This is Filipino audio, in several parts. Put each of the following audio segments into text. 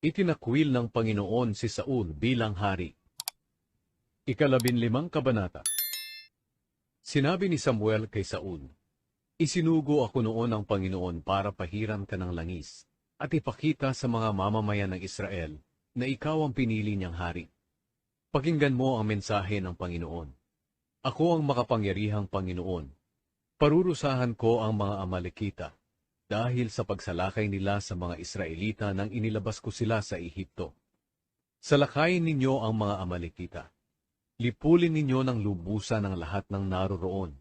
Itinakwil ng Panginoon si Saul bilang hari. 15 kabanata. Sinabi ni Samuel kay Saul, "Isinugo ako noon ng Panginoon para pahiram ka ng langis at ipakita sa mga mamamayan ng Israel na ikaw ang pinili niyang hari. Pakinggan mo ang mensahe ng Panginoon. Ako ang makapangyarihang Panginoon. Parurusahan ko ang mga Amalekita dahil sa pagsalakay nila sa mga Israelita nang inilabas ko sila sa Ehipto. Salakayin ninyo ang mga Amalekita. Lipulin ninyo ng lubusan ang lahat ng naroroon.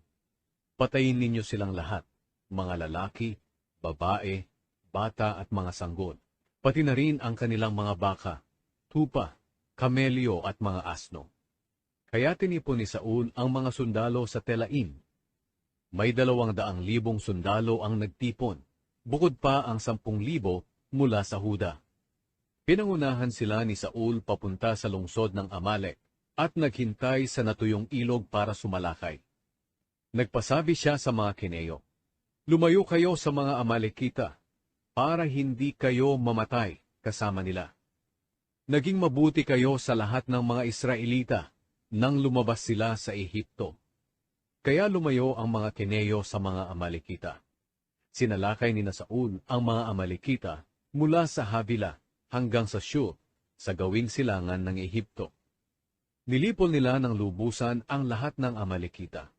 Patayin ninyo silang lahat, mga lalaki, babae, bata at mga sanggol, pati na rin ang kanilang mga baka, tupa, kamelyo at mga asno." Kaya tinipon ni Saul ang mga sundalo sa Telaim. May 200,000 sundalo ang nagtipon, bukod pa ang 10,000 mula sa Huda. Pinangunahan sila ni Saul papunta sa lungsod ng Amalek at naghintay sa natuyong ilog para sumalakay. Nagpasabi siya sa mga Kineo, "Lumayo kayo sa mga Amalekita para hindi kayo mamatay kasama nila. Naging mabuti kayo sa lahat ng mga Israelita nang lumabas sila sa Ehipto." Kaya lumayo ang mga Kineo sa mga Amalekita. Sinalakay ni Saul ang mga Amalekita mula sa Havila hanggang sa Shur, sa gawing silangan ng Ehipto. Nilipol nila ng lubusan ang lahat ng Amalekita.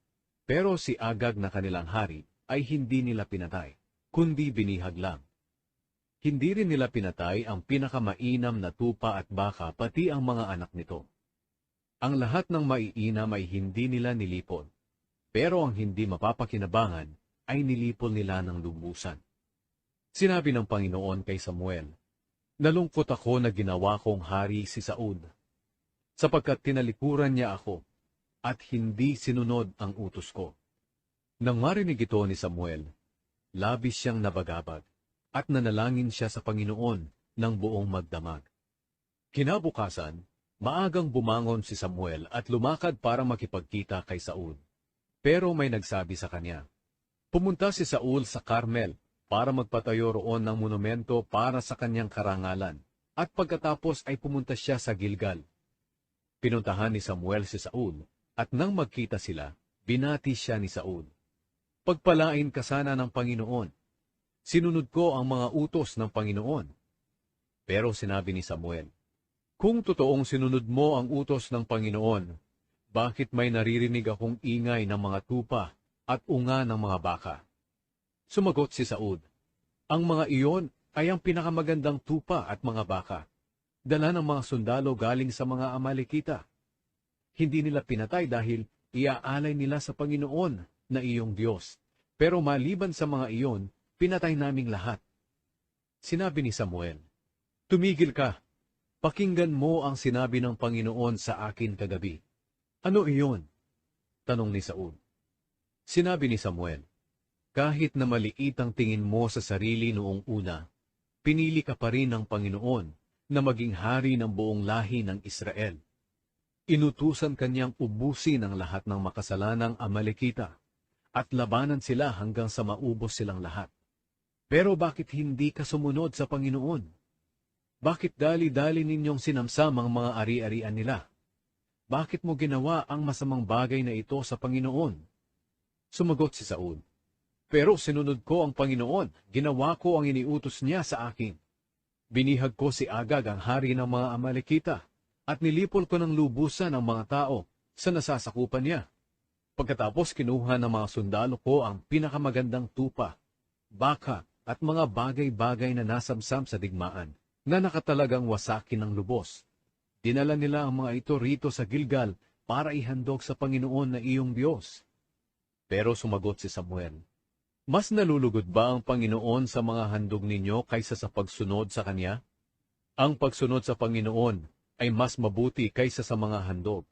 Pero si Agag na kanilang hari ay hindi nila pinatay, kundi binihag lang. Hindi rin nila pinatay ang pinakamainam na tupa at baka pati ang mga anak nito. Ang lahat ng maiinam ay hindi nila nilipol, pero ang hindi mapapakinabangan ay nilipol nila ng lubusan. Sinabi ng Panginoon kay Samuel, "Nalungkot ako na ginawa kong hari si Saul, sapagkat tinalikuran niya ako at hindi sinunod ang utos ko." Nang marinig ito ni Samuel, labis siyang nabagabag at nanalangin siya sa Panginoon ng buong magdamag. Kinabukasan, maagang bumangon si Samuel at lumakad para makipagkita kay Saul. Pero may nagsabi sa kanya, pumunta si Saul sa Carmel para magpatayo roon ng monumento para sa kanyang karangalan, at pagkatapos ay pumunta siya sa Gilgal. Pinuntahan ni Samuel si Saul, at nang magkita sila, binati siya ni Saul. "Pagpalain ka sana ng Panginoon. Sinunod ko ang mga utos ng Panginoon." Pero sinabi ni Samuel, "Kung totoong sinunod mo ang utos ng Panginoon, bakit may naririnig akong ingay ng mga tupa at unga ng mga baka?" Sumagot si Saul, "Ang mga iyon ay ang pinakamagandang tupa at mga baka, dala ng mga sundalo galing sa mga Amalekita. Hindi nila pinatay dahil iaalay nila sa Panginoon na iyong Diyos, pero maliban sa mga iyon, pinatay naming lahat." Sinabi ni Samuel, "Tumigil ka, pakinggan mo ang sinabi ng Panginoon sa akin kagabi." "Ano iyon?" tanong ni Saul. Sinabi ni Samuel, "Kahit na maliit ang tingin mo sa sarili noong una, pinili ka pa rin ng Panginoon na maging hari ng buong lahi ng Israel. Inutusan kanyang ubusin ang lahat ng makasalanang Amalekita at labanan sila hanggang sa maubos silang lahat. Pero bakit hindi ka sumunod sa Panginoon? Bakit dali-dali ninyong sinamsam ang mga ari-arian nila? Bakit mo ginawa ang masamang bagay na ito sa Panginoon?" Sumagot si Saul, "Pero sinunod ko ang Panginoon, ginawa ko ang iniutos niya sa akin. Binihag ko si Agag ang hari ng mga Amalekita, at nilipol ko ng lubusan ang mga tao sa nasasakupan niya. Pagkatapos kinuha ng mga sundalo ko ang pinakamagandang tupa, baka at mga bagay-bagay na nasamsam sa digmaan, na nakatalagang wasakin ng lubos. Dinala nila ang mga ito rito sa Gilgal para ihandog sa Panginoon na iyong Diyos." Pero sumagot si Samuel, "Mas nalulugod ba ang Panginoon sa mga handog ninyo kaysa sa pagsunod sa Kanya? Ang pagsunod sa Panginoon ay mas mabuti kaysa sa mga handog.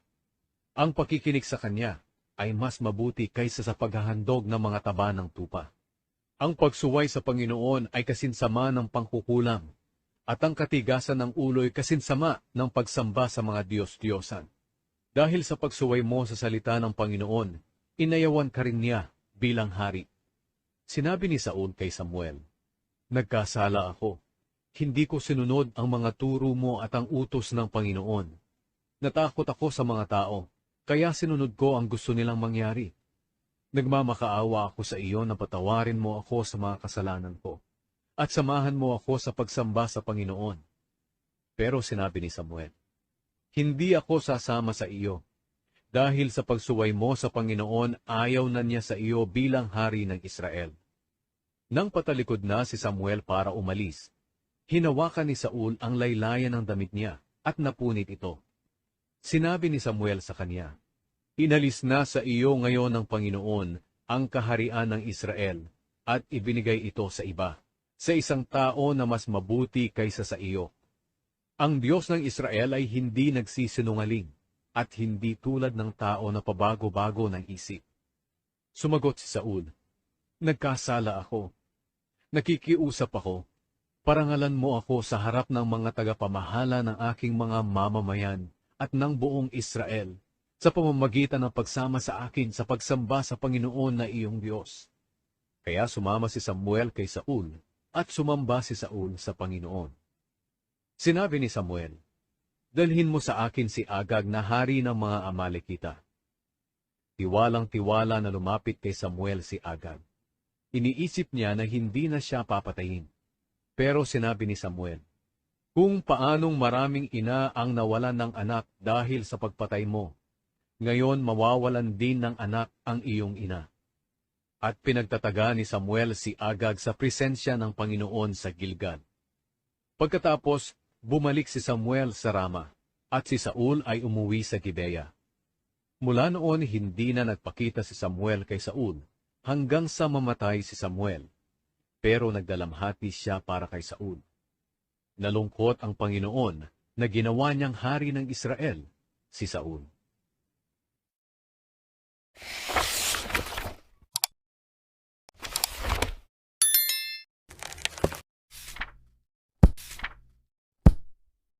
Ang pakikinig sa Kanya ay mas mabuti kaysa sa paghahandog ng mga taba ng tupa. Ang pagsuway sa Panginoon ay kasinsama ng pangkukulam, at ang katigasan ng ulo'y kasinsama ng pagsamba sa mga Diyos-Diyosan. Dahil sa pagsuway mo sa salita ng Panginoon, inayawan ka rin niya bilang hari." Sinabi ni Saul kay Samuel, "Nagkasala ako. hindi ko sinunod ang mga turo mo at ang utos ng Panginoon. Natakot ako sa mga tao, kaya sinunod ko ang gusto nilang mangyari. Nagmamakaawa ako sa iyo na patawarin mo ako sa mga kasalanan ko, at samahan mo ako sa pagsamba sa Panginoon. Pero sinabi ni Samuel, hindi ako sasama sa iyo, dahil sa pagsuway mo sa Panginoon ayaw na niya sa iyo bilang hari ng Israel. Nang patalikod na si Samuel para umalis, hinawakan ni Saul ang laylayan ng damit niya at napunit ito. Sinabi ni Samuel sa kanya, inalis na sa iyo ngayon ng Panginoon ang kaharian ng Israel at ibinigay ito sa iba, sa isang tao na mas mabuti kaysa sa iyo. Ang Diyos ng Israel ay hindi nagsisinungaling at hindi tulad ng tao na pabago-bago ng isip. Sumagot si Saul, nagkasala ako. Nakikiusap ako. Parangalan mo ako sa harap ng mga tagapamahala ng aking mga mamamayan at ng buong Israel, sa pamamagitan ng pagsama sa akin sa pagsamba sa Panginoon na iyong Diyos. Kaya sumama si Samuel kay Saul, at sumamba si Saul sa Panginoon. Sinabi ni Samuel, dalhin mo sa akin si Agag na hari ng mga Amalekita. Tiwalang-tiwala na lumapit kay Samuel si Agag. Iniisip niya na hindi na siya papatayin. Pero sinabi ni Samuel, kung paanong maraming ina ang nawalan ng anak dahil sa pagpatay mo, ngayon mawawalan din ng anak ang iyong ina. At pinagtataga ni Samuel si Agag sa presensya ng Panginoon sa Gilgal. Pagkatapos, bumalik si Samuel sa Rama, at si Saul ay umuwi sa Gibeya. Mula noon hindi na nagpakita si Samuel kay Saul, hanggang sa mamatay si Samuel. Pero nagdalamhati siya para kay Saul. Nalungkot ang Panginoon na ginawa niyang hari ng Israel, si Saul.